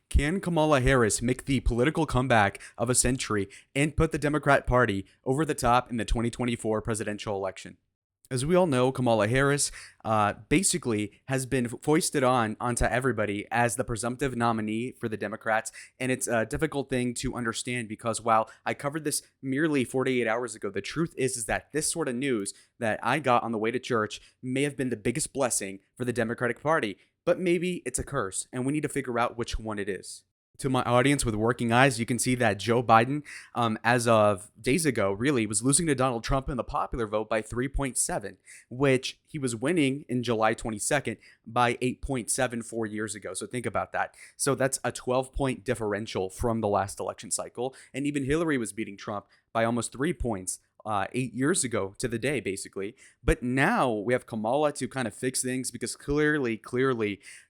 Can Kamala Harris make the political comeback of a century and put the Democrat Party over the top in the 2024 presidential election? As we all know, Kamala Harris basically has been foisted onto everybody as the presumptive nominee for the Democrats, and it's a difficult thing to understand because while I covered this merely 48 hours ago, the truth is that this sort of news that I got on the way to church may have been the biggest blessing for the Democratic Party, but maybe it's a curse, and we need to figure out which one it is. To my audience with working eyes, you can see that Joe Biden, as of days ago, really was losing to Donald Trump in the popular vote by 3.7, which he was winning in July 22nd by 8.7 years ago. So think about that. So that's a 12-point differential from the last election cycle. And even Hillary was beating Trump by almost 3 points 8 years ago to the day, basically. But now we have Kamala to kind of fix things because clearly,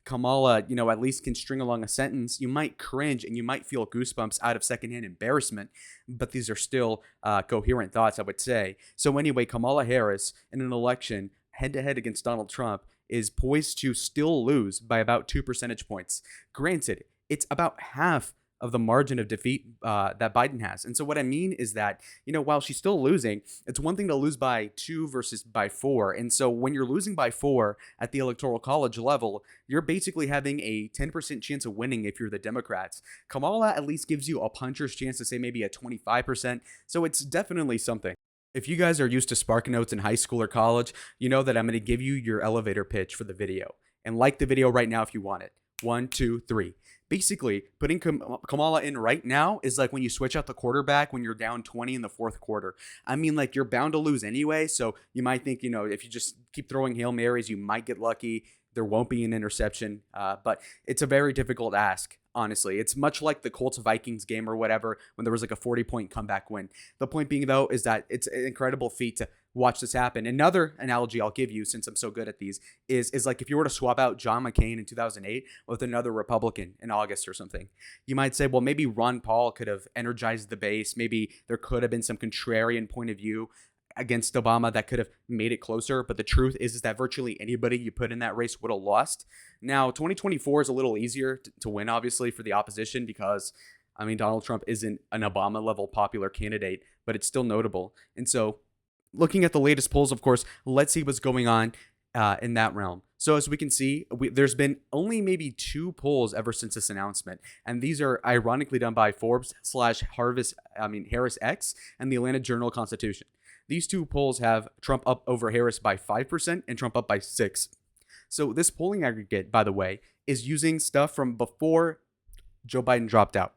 Kamala, at least can string along a sentence. You might cringe and you might feel goosebumps out of secondhand embarrassment, but these are still coherent thoughts, I would say. So anyway, Kamala Harris in an election head to head against Donald Trump is poised to still lose by about 2 percentage points. Granted, it's about half of the margin of defeat that Biden has. And so what I mean is that, while she's still losing, it's one thing to lose by 2 versus by 4. And so when you're losing by 4 at the Electoral College level, you're basically having a 10% chance of winning if you're the Democrats. Kamala at least gives you a puncher's chance to say maybe a 25%. So it's definitely something. If you guys are used to Spark Notes in high school or college, you know that I'm going to give you your elevator pitch for the video. And like the video right now if you want it. 1, 2, 3. Basically, putting Kamala in right now is like when you switch out the quarterback when you're down 20 in the fourth quarter. I mean, like, you're bound to lose anyway, so you might think, if you just keep throwing Hail Marys, you might get lucky. There won't be an interception, but it's a very difficult ask, honestly. It's much like the Colts-Vikings game or whatever when there was like a 40-point comeback win. The point being, though, is that it's an incredible feat to watch this happen. Another analogy I'll give you, since I'm so good at these, is like if you were to swap out John McCain in 2008 with another Republican in August or something. You might say, well, maybe Ron Paul could have energized the base. Maybe there could have been some contrarian point of view against Obama that could have made it closer. But the truth is that virtually anybody you put in that race would have lost. Now, 2024 is a little easier to win, obviously, for the opposition because, Donald Trump isn't an Obama-level popular candidate, but it's still notable. And so looking at the latest polls, of course, let's see what's going on in that realm. So as we can see, there's been only maybe 2 polls ever since this announcement. And these are ironically done by Forbes/Harris X and the Atlanta Journal-Constitution. These 2 polls have Trump up over Harris by 5% and Trump up by 6%. So this polling aggregate, by the way, is using stuff from before Joe Biden dropped out.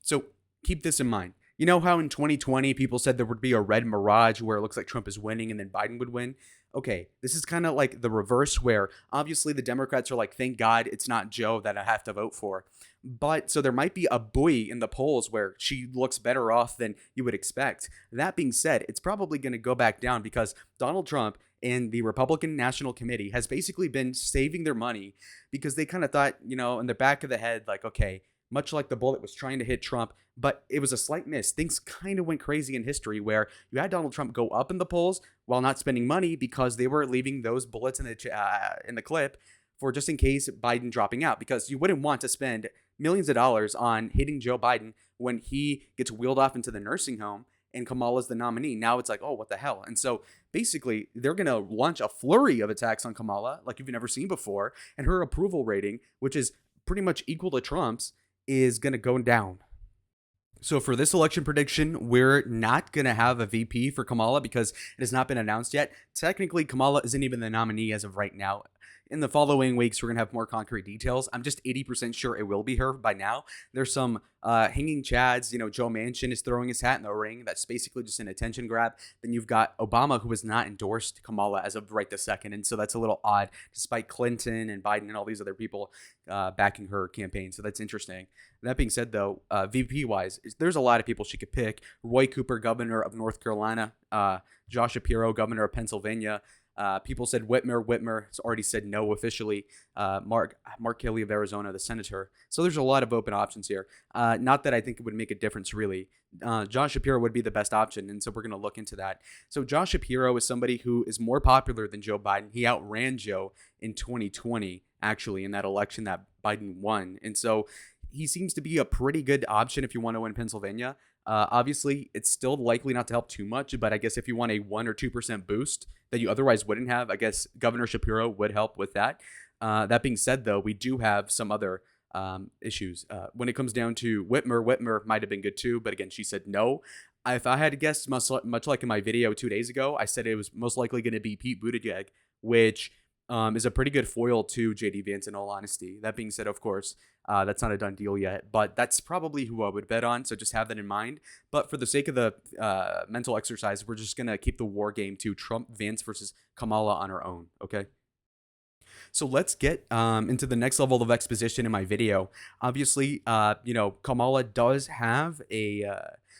So keep this in mind. You know how in 2020 people said there would be a red mirage where it looks like Trump is winning and then Biden would win? Okay, this is kind of like the reverse where obviously the Democrats are like, thank God it's not Joe that I have to vote for. But so there might be a buoy in the polls where she looks better off than you would expect. That being said, it's probably going to go back down because Donald Trump and the Republican National Committee has basically been saving their money because they kind of thought, in the back of the head, like, okay, much like the bullet was trying to hit Trump, but it was a slight miss. Things kind of went crazy in history where you had Donald Trump go up in the polls while not spending money because they were leaving those bullets in the clip for just in case Biden dropping out, because you wouldn't want to spend millions of dollars on hitting Joe Biden when he gets wheeled off into the nursing home and Kamala's the nominee. Now it's like, oh, what the hell? And so basically they're going to launch a flurry of attacks on Kamala like you've never seen before. And her approval rating, which is pretty much equal to Trump's, is going to go down. So for this election prediction, we're not going to have a VP for Kamala because it has not been announced yet. Technically, Kamala isn't even the nominee as of right now. In the following weeks, we're going to have more concrete details. I'm just 80% sure it will be her by now. There's some hanging chads. Joe Manchin is throwing his hat in the ring. That's basically just an attention grab. Then you've got Obama, who has not endorsed Kamala as of right this second. And so that's a little odd, despite Clinton and Biden and all these other people backing her campaign. So that's interesting. That being said, though, VP-wise, there's a lot of people she could pick. Roy Cooper, governor of North Carolina. Josh Shapiro, governor of Pennsylvania. People said Whitmer. Whitmer has already said no officially. Mark Kelly of Arizona, the senator. So there's a lot of open options here. Not that I think it would make a difference, really. Josh Shapiro would be the best option, and so we're going to look into that. So Josh Shapiro is somebody who is more popular than Joe Biden. He outran Joe in 2020 actually, in that election that Biden won. And so he seems to be a pretty good option if you want to win Pennsylvania. Obviously, it's still likely not to help too much, but I guess if you want a 1 or 2% boost that you otherwise wouldn't have, I guess Governor Shapiro would help with that. That being said, though, we do have some other issues. When it comes down to Whitmer might have been good too, but again, she said no. If I had to guess, much like in my video 2 days ago, I said it was most likely going to be Pete Buttigieg, which is a pretty good foil to JD Vance in all honesty. That being said, of course, that's not a done deal yet, but that's probably who I would bet on, so just have that in mind. But for the sake of the mental exercise, we're just going to keep the war game to Trump, Vance versus Kamala on our own, okay? So let's get into the next level of exposition in my video. Obviously, Kamala does have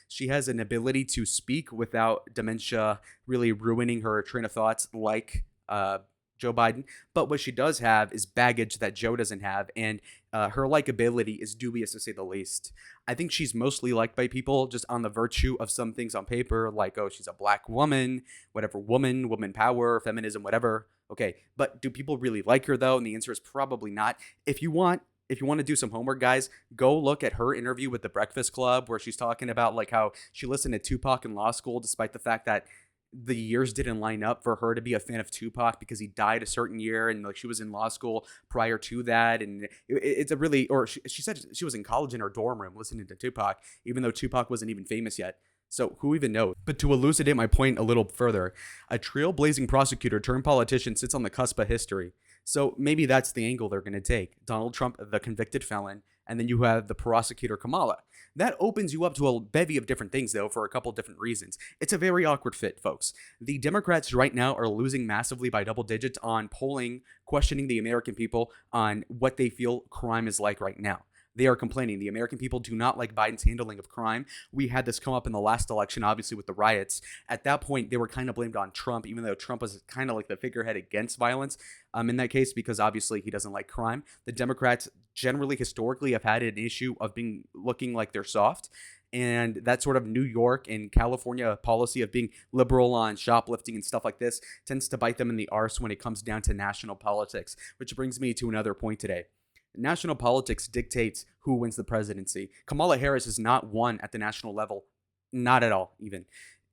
she has an ability to speak without dementia really ruining her train of thoughts like Joe Biden. But what she does have is baggage that Joe doesn't have, and her likability is dubious to say the least. I think she's mostly liked by people just on the virtue of some things on paper, like, oh, she's a black woman, whatever, woman power, feminism, whatever. Okay, but do people really like her though? And the answer is probably not. If you want to do some homework, guys, go look at her interview with the Breakfast Club where she's talking about like how she listened to Tupac in law school, despite the fact that the years didn't line up for her to be a fan of Tupac because he died a certain year, and like she was in law school prior to that. And it's a really, or she said she was in college in her dorm room listening to Tupac, even though Tupac wasn't even famous yet. So who even knows? But to elucidate my point a little further, a trailblazing prosecutor turned politician sits on the cusp of history. So maybe that's the angle they're going to take. Donald Trump, the convicted felon, and then you have the prosecutor Kamala. That opens you up to a bevy of different things, though, for a couple different reasons. It's a very awkward fit, folks. The Democrats right now are losing massively by double digits on polling, questioning the American people on what they feel crime is like right now. They are complaining. The American people do not like Biden's handling of crime. We had this come up in the last election, obviously, with the riots. At that point, they were kind of blamed on Trump, even though Trump was kind of like the figurehead against violence in that case, because obviously he doesn't like crime. The Democrats generally, historically, have had an issue of looking like they're soft. And that sort of New York and California policy of being liberal on shoplifting and stuff like this tends to bite them in the arse when it comes down to national politics, which brings me to another point today. National politics dictates who wins the presidency. Kamala Harris has not won at the national level. Not at all, even.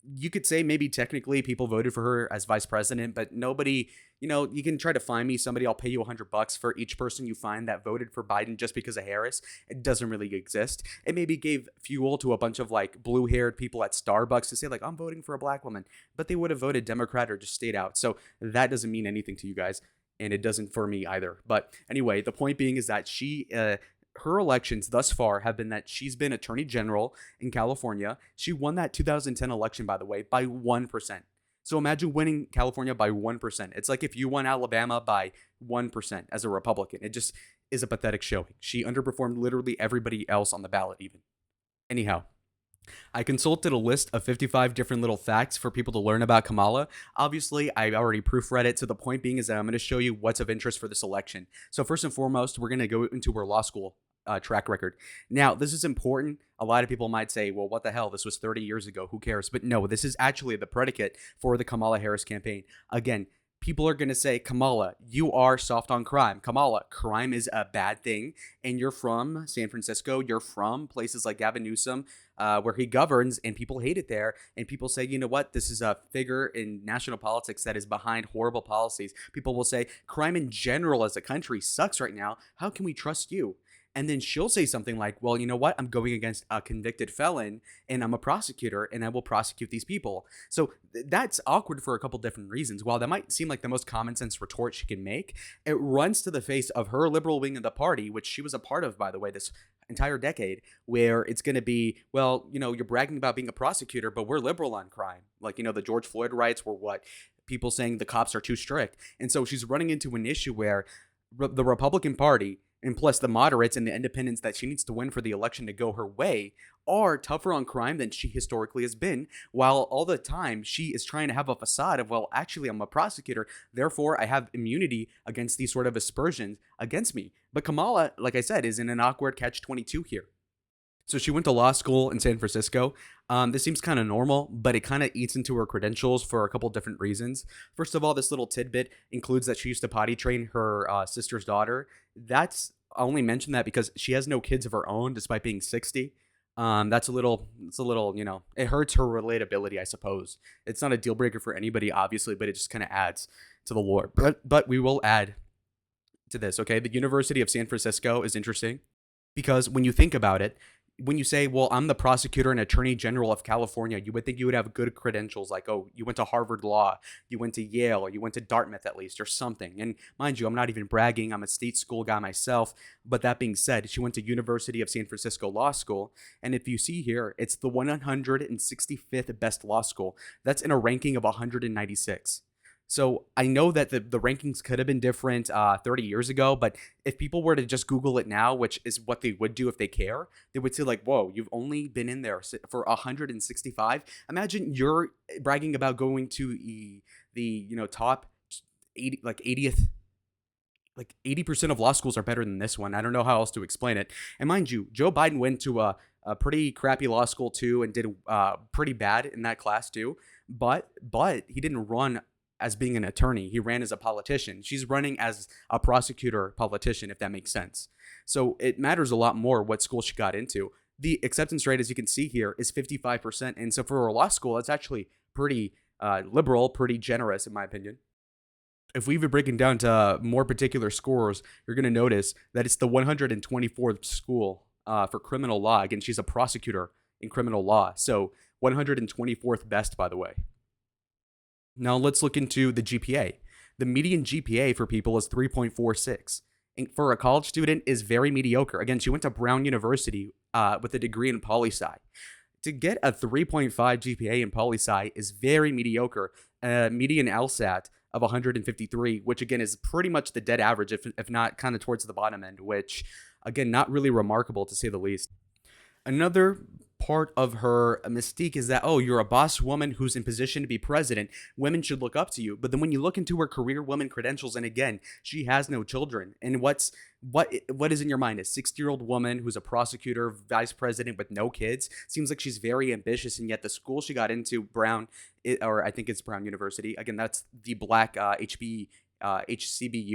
You could say maybe technically people voted for her as vice president, but nobody, you can try to find me somebody, I'll pay you $100 for each person you find that voted for Biden just because of Harris. It doesn't really exist. It maybe gave fuel to a bunch of like blue-haired people at Starbucks to say like, I'm voting for a black woman, but they would have voted Democrat or just stayed out. So that doesn't mean anything to you guys. And it doesn't for me either. But anyway, the point being is that her elections thus far have been that she's been attorney general in California. She won that 2010 election, by the way, by 1%. So imagine winning California by 1%. It's like if you won Alabama by 1% as a Republican. It just is a pathetic showing. She underperformed literally everybody else on the ballot even. Anyhow, I consulted a list of 55 different little facts for people to learn about Kamala. Obviously, I already proofread it, so the point being is that I'm going to show you what's of interest for this election. So first and foremost, we're going to go into her law school track record. Now, this is important. A lot of people might say, well, what the hell? This was 30 years ago. Who cares? But no, this is actually the predicate for the Kamala Harris campaign. Again, people are going to say, Kamala, you are soft on crime. Kamala, crime is a bad thing. And you're from San Francisco. You're from places like Gavin Newsom, where he governs, and people hate it there. And people say, you know what? This is a figure in national politics that is behind horrible policies. People will say, crime in general as a country sucks right now. How can we trust you? And then she'll say something like, well, you know what? I'm going against a convicted felon and I'm a prosecutor and I will prosecute these people. So that's awkward for a couple different reasons. While that might seem like the most common sense retort she can make, it runs to the face of her liberal wing of the party, which she was a part of, by the way, this entire decade, where it's going to be, well, you're bragging about being a prosecutor, but we're liberal on crime. Like, the George Floyd riots were what? People saying the cops are too strict. And so she's running into an issue where the Republican Party, and plus the moderates and the independents that she needs to win for the election to go her way, are tougher on crime than she historically has been, while all the time she is trying to have a facade of, well, actually I'm a prosecutor, therefore I have immunity against these sort of aspersions against me. But Kamala, like I said, is in an awkward catch-22 here. So she went to law school in San Francisco. This seems kind of normal, but it kind of eats into her credentials for a couple different reasons. First of all, this little tidbit includes that she used to potty train her sister's daughter. I only mention that because she has no kids of her own, despite being 60. It's a little, it hurts her relatability, I suppose. It's not a deal breaker for anybody, obviously, but it just kind of adds to the lore. But we will add to this, okay? The University of San Francisco is interesting because when you think about it, when you say, well, I'm the prosecutor and attorney general of California, you would think you would have good credentials like, oh, you went to Harvard Law, you went to Yale, or you went to Dartmouth at least, or something. And mind you, I'm not even bragging. I'm a state school guy myself. But that being said, she went to University of San Francisco Law School. And if you see here, it's the 165th best law school. That's in a ranking of 196. So I know that the rankings could have been different 30 years ago, but if people were to just Google it now, which is what they would do if they care, they would say like, whoa, you've only been in there for 165. Imagine you're bragging about going to the top 80, like 80th. Like 80% of law schools are better than this one. I don't know how else to explain it. And mind you, Joe Biden went to a pretty crappy law school too and did pretty bad in that class too. But he didn't run as being an attorney. He ran as a politician. She's running as a prosecutor politician, if that makes sense. So it matters a lot more what school she got into. The acceptance rate, as you can see here, is 55%. And so for a law school, that's actually pretty liberal, pretty generous, in my opinion. If we even break it down to more particular scores, you're going to notice that it's the 124th school for criminal law. Again, she's a prosecutor in criminal law. So 124th best, by the way. Now let's look into the GPA. The median GPA for people is 3.46. And for a college student is very mediocre. Again, she went to Brown University with a degree in poli-sci. To get a 3.5 GPA in poli-sci is very mediocre. Median LSAT of 153, which again is pretty much the dead average, if not kind of towards the bottom end, which again, not really remarkable to say the least. Another part of her mystique is that, oh, you're a boss woman who's in position to be president. Women should look up to you. But then when you look into her career woman credentials, and again, she has no children. And what is in your mind? A 60-year-old woman who's a prosecutor, vice president with no kids? Seems like she's very ambitious, and yet the school she got into, Brown, or I think it's Brown University. Again, that's the black HCBU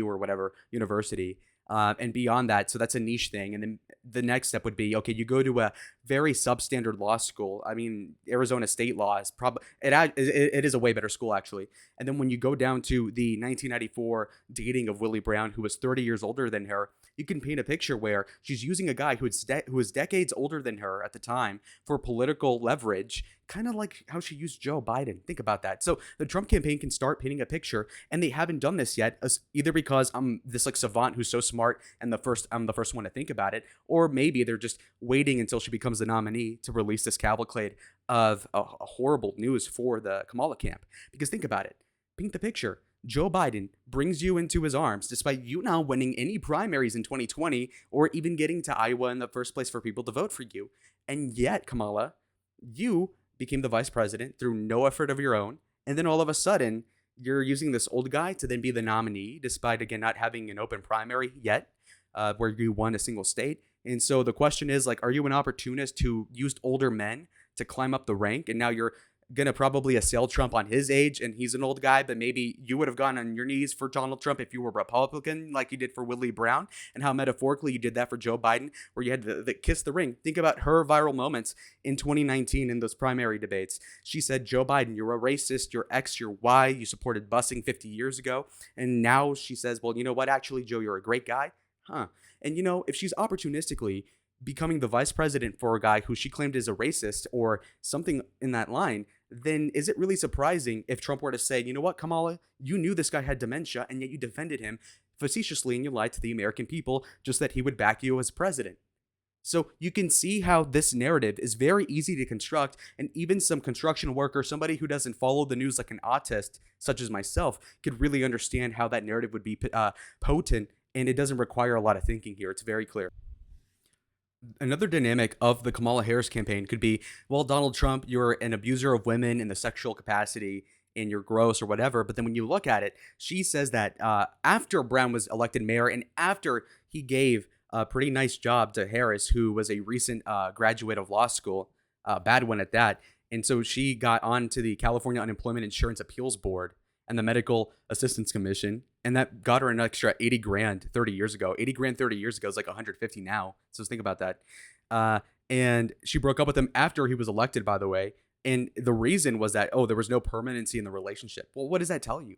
or whatever university. And beyond that, so that's a niche thing. And then the next step would be, okay, you go to a very substandard law school. I mean, Arizona State Law is probably, it is a way better school, actually. And then when you go down to the 1994 dating of Willie Brown, who was 30 years older than her, you can paint a picture where she's using a guy who is decades older than her at the time for political leverage, kind of like how she used Joe Biden. Think about that. So the Trump campaign can start painting a picture, and they haven't done this yet, either because I'm this like savant who's so smart and I'm the first one to think about it, or maybe they're just waiting until she becomes the nominee to release this cavalcade of a horrible news for the Kamala camp. Because think about it. Paint the picture. Joe Biden brings you into his arms despite you not winning any primaries in 2020 or even getting to Iowa in the first place for people to vote for you. And yet, Kamala, you became the vice president through no effort of your own. And then all of a sudden, you're using this old guy to then be the nominee, despite, again, not having an open primary yet, where you won a single state. And so the question is, like, are you an opportunist who used older men to climb up the rank? And now you're going to probably assail Trump on his age, and he's an old guy, but maybe you would have gone on your knees for Donald Trump if you were Republican, like you did for Willie Brown, and how metaphorically you did that for Joe Biden, where you had the kiss the ring. Think about her viral moments in 2019 in those primary debates. She said, Joe Biden, you're a racist, you're X, you're Y, you supported busing 50 years ago. And now she says, well, you know what? Actually, Joe, you're a great guy. Huh. And, if she's opportunistically becoming the vice president for a guy who she claimed is a racist or something in that line, then is it really surprising if Trump were to say, you know what, Kamala, you knew this guy had dementia and yet you defended him facetiously and you lied to the American people just that he would back you as president? So you can see how this narrative is very easy to construct, and even some construction worker, somebody who doesn't follow the news like an autist, such as myself, could really understand how that narrative would be potent, and it doesn't require a lot of thinking here. It's very clear. Another dynamic of the Kamala Harris campaign could be, well, Donald Trump, you're an abuser of women in the sexual capacity and you're gross or whatever. But then when you look at it, she says that after Brown was elected mayor and after he gave a pretty nice job to Harris, who was a recent graduate of law school, bad one at that. And so she got on to the California Unemployment Insurance Appeals Board and the Medical Assistance Commission, and that got her an extra 80 grand 30 years ago. 80 grand 30 years ago is like 150 now. So think about that. And she broke up with him after he was elected, by the way. And the reason was that, there was no permanency in the relationship. Well, what does that tell you?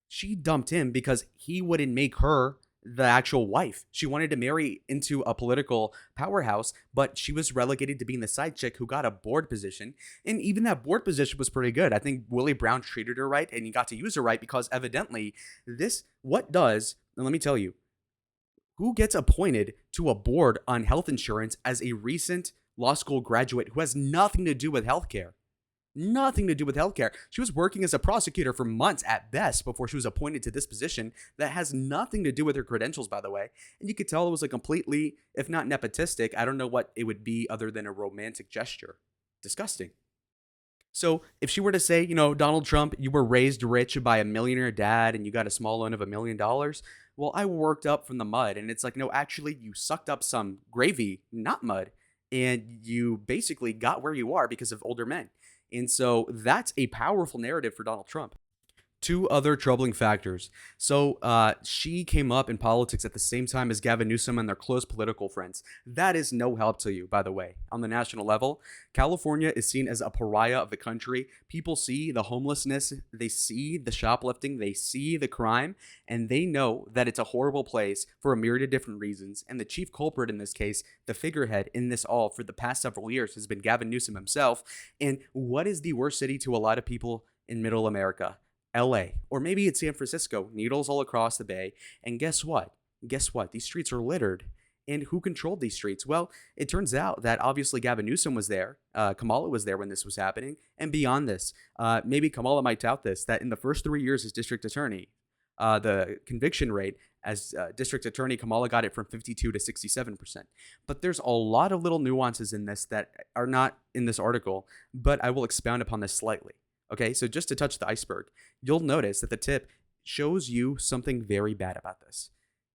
She dumped him because he wouldn't make her the actual wife. She wanted to marry into a political powerhouse, but she was relegated to being the side chick who got a board position. And even that board position was pretty good. I think Willie Brown treated her right, and he got to use her right because evidently and let me tell you, who gets appointed to a board on health insurance as a recent law school graduate who has nothing to do with healthcare? Nothing to do with healthcare. She was working as a prosecutor for months at best before she was appointed to this position that has nothing to do with her credentials, by the way. And you could tell it was a completely, if not nepotistic, I don't know what it would be other than a romantic gesture. Disgusting. So if she were to say, Donald Trump, you were raised rich by a millionaire dad and you got a small loan of $1 million, well, I worked up from the mud. And it's like, no, actually, you sucked up some gravy, not mud. And you basically got where you are because of older men. And so that's a powerful narrative for Donald Trump. Two other troubling factors. So she came up in politics at the same time as Gavin Newsom and their close political friends. That is no help to you, by the way. On the national level, California is seen as a pariah of the country. People see the homelessness, they see the shoplifting, they see the crime, and they know that it's a horrible place for a myriad of different reasons. And the chief culprit in this case, the figurehead in this all for the past several years, has been Gavin Newsom himself. And what is the worst city to a lot of people in middle America? LA, or maybe it's San Francisco, needles all across the bay. And guess what? These streets are littered. And who controlled these streets? Well, it turns out that obviously Gavin Newsom was there. Kamala was there when this was happening. And beyond this, maybe Kamala might tout this, that in the first 3 years as district attorney, the conviction rate as district attorney, Kamala got it from 52 to 67%. But there's a lot of little nuances in this that are not in this article, but I will expound upon this slightly. Okay, so just to touch the iceberg, you'll notice that the tip shows you something very bad about this.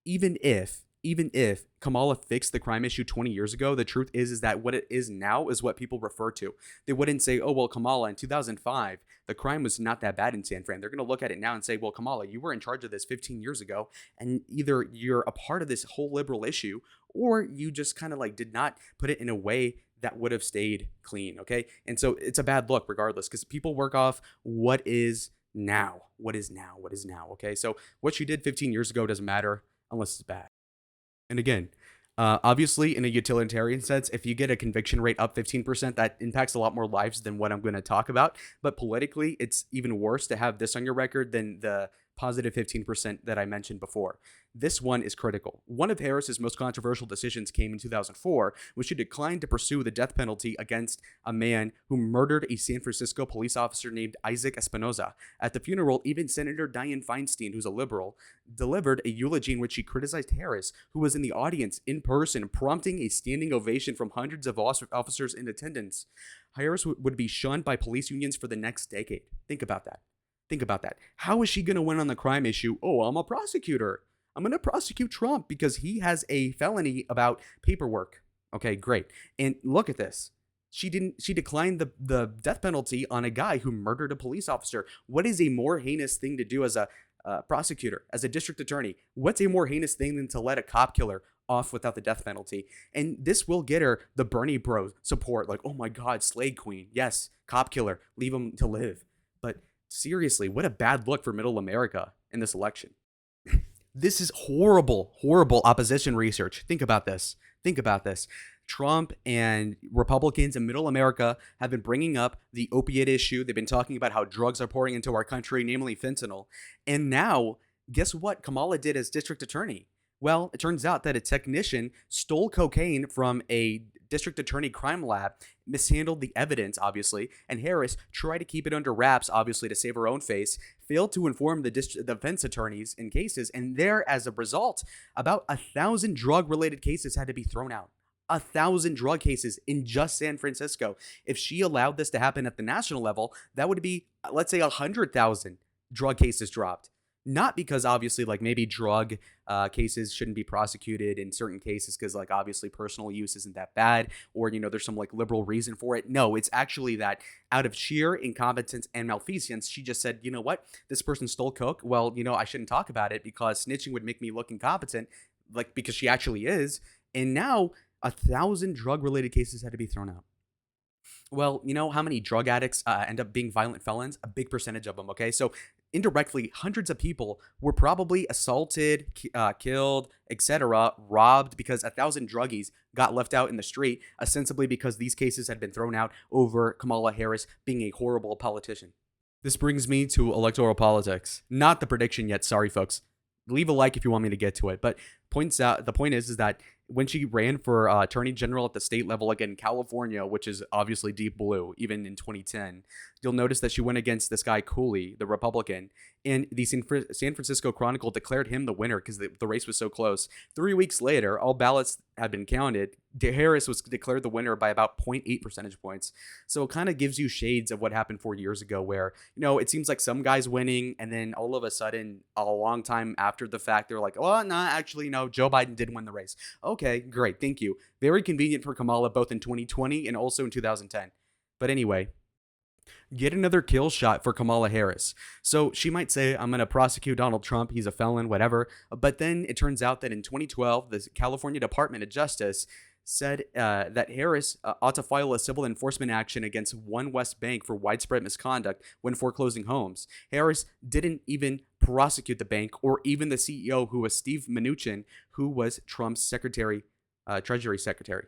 Even if Kamala fixed the crime issue 20 years ago, the truth is that what it is now is what people refer to. They wouldn't say, oh, well, Kamala, in 2005, the crime was not that bad in San Fran. They're going to look at it now and say, well, Kamala, you were in charge of this 15 years ago, and either you're a part of this whole liberal issue, or you just kind of like did not put it in a way that would have stayed clean, okay? And so it's a bad look regardless, because people work off what is now, okay? So what she did 15 years ago doesn't matter unless it's bad. And again, obviously in a utilitarian sense, if you get a conviction rate up 15%, that impacts a lot more lives than what I'm going to talk about. But politically, it's even worse to have this on your record than the positive 15% that I mentioned before. This one is critical. One of Harris's most controversial decisions came in 2004, when she declined to pursue the death penalty against a man who murdered a San Francisco police officer named Isaac Espinoza. At the funeral, even Senator Dianne Feinstein, who's a liberal, delivered a eulogy in which she criticized Harris, who was in the audience in person, prompting a standing ovation from hundreds of officers in attendance. Harris would be shunned by police unions for the next decade. Think about that. How is she going to win on the crime issue? Oh, I'm a prosecutor. I'm going to prosecute Trump because he has a felony about paperwork. Okay, great. And look at this. She declined the death penalty on a guy who murdered a police officer. What is a more heinous thing to do as a prosecutor, as a district attorney? What's a more heinous thing than to let a cop killer off without the death penalty? And this will get her the Bernie bro support. Like, oh my God, Slade Queen. Yes, cop killer. Leave him to live. But seriously, what a bad look for middle America in this election. This is horrible opposition research. Think about this. Trump and Republicans in middle America have been bringing up the opiate issue. They've been talking about how drugs are pouring into our country, namely fentanyl. And now, guess what Kamala did as district attorney? Well, it turns out that a technician stole cocaine from a district attorney crime lab, mishandled the evidence, obviously, and Harris tried to keep it under wraps, obviously, to save her own face, failed to inform the defense attorneys in cases, and there, as a result, about 1,000 drug-related cases had to be thrown out. 1,000 drug cases in just San Francisco. If she allowed this to happen at the national level, that would be, let's say, 100,000 drug cases dropped. Not because obviously like maybe drug cases shouldn't be prosecuted in certain cases because like obviously personal use isn't that bad, or there's some like liberal reason for it. No, it's actually that out of sheer incompetence and malfeasance, she just said, you know what, this person stole coke. Well, I shouldn't talk about it because snitching would make me look incompetent, like because she actually is. And now 1,000 drug related cases had to be thrown out. Well, you know how many drug addicts end up being violent felons? A big percentage of them, okay? So indirectly, hundreds of people were probably assaulted, killed, etc., robbed because 1,000 druggies got left out in the street, ostensibly because these cases had been thrown out over Kamala Harris being a horrible politician. This brings me to electoral politics. Not the prediction yet, sorry folks. Leave a like if you want me to get to it. But the point is that when she ran for attorney general at the state level again in California, which is obviously deep blue, even in 2010, you'll notice that she went against this guy Cooley, the Republican, and the San Francisco Chronicle declared him the winner because the race was so close. 3 weeks later, all ballots had been counted. Harris was declared the winner by about 0.8 percentage points. So it kind of gives you shades of what happened 4 years ago where, it seems like some guy's winning and then all of a sudden, a long time after the fact, they're like, oh, no, actually, no, Joe Biden did win the race. Okay, great. Thank you. Very convenient for Kamala both in 2020 and also in 2010. But anyway, get another kill shot for Kamala Harris. So she might say, I'm going to prosecute Donald Trump. He's a felon, whatever. But then it turns out that in 2012, the California Department of Justice said that Harris ought to file a civil enforcement action against One West Bank for widespread misconduct when foreclosing homes. Harris didn't even prosecute the bank or even the CEO, who was Steve Mnuchin, who was Trump's Treasury Secretary.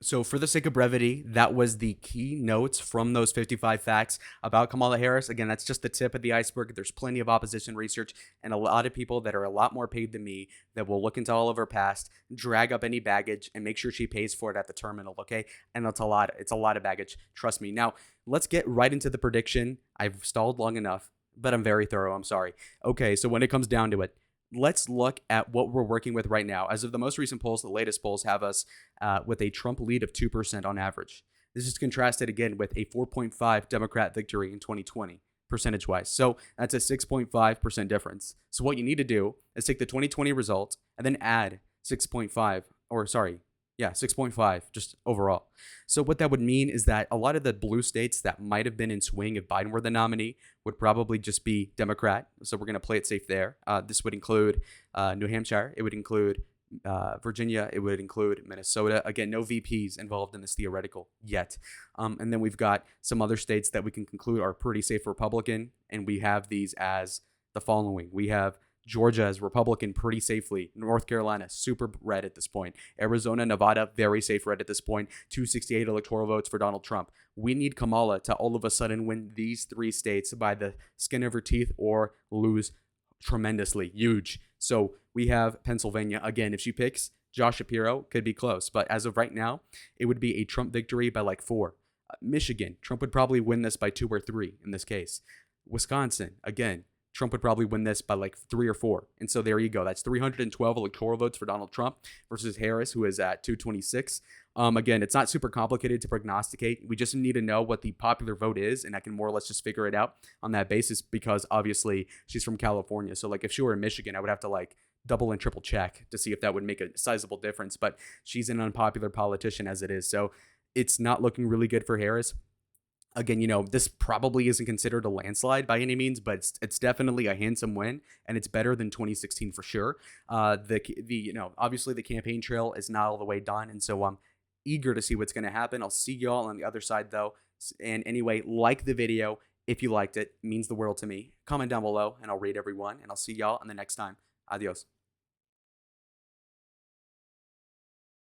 So for the sake of brevity, that was the key notes from those 55 facts about Kamala Harris. Again, that's just the tip of the iceberg. There's plenty of opposition research and a lot of people that are a lot more paid than me that will look into all of her past, drag up any baggage, and make sure she pays for it at the terminal, okay? And it's a lot of baggage, trust me. Now, let's get right into the prediction. I've stalled long enough, but I'm very thorough, I'm sorry. Okay, so when it comes down to it, let's look at what we're working with right now. As of the most recent polls, the latest polls have us with a Trump lead of 2% on average. This is contrasted again with a 4.5 Democrat victory in 2020, percentage-wise. So that's a 6.5% difference. So what you need to do is take the 2020 result and then add 6.5 just overall. So what that would mean is that a lot of the blue states that might have been in swing if Biden were the nominee would probably just be Democrat. So we're going to play it safe there. This would include New Hampshire. It would include Virginia. It would include Minnesota. Again, no VPs involved in this theoretical yet. And then we've got some other states that we can conclude are pretty safe Republican. And we have these as the following. We have Georgia is Republican pretty safely. North Carolina, super red at this point. Arizona, Nevada, very safe red at this point. 268 electoral votes for Donald Trump. We need Kamala to all of a sudden win these 3 states by the skin of her teeth or lose tremendously. Huge. So we have Pennsylvania. Again, if she picks Josh Shapiro, could be close. But as of right now, it would be a Trump victory by like 4. Michigan, Trump would probably win this by 2 or 3 in this case. Wisconsin, again, Trump would probably win this by like 3 or 4. And so there you go. That's 312 electoral votes for Donald Trump versus Harris, who is at 226. Again, it's not super complicated to prognosticate. We just need to know what the popular vote is, and I can more or less just figure it out on that basis because obviously she's from California. So like if she were in Michigan, I would have to like double and triple check to see if that would make a sizable difference. But she's an unpopular politician as it is. So it's not looking really good for Harris. Again, this probably isn't considered a landslide by any means, but it's definitely a handsome win, and it's better than 2016 for sure. Obviously the campaign trail is not all the way done, and so I'm eager to see what's going to happen. I'll see y'all on the other side though. And anyway, like the video if you liked it. It means the world to me. Comment down below, and I'll read everyone, and I'll see y'all on the next time. Adios.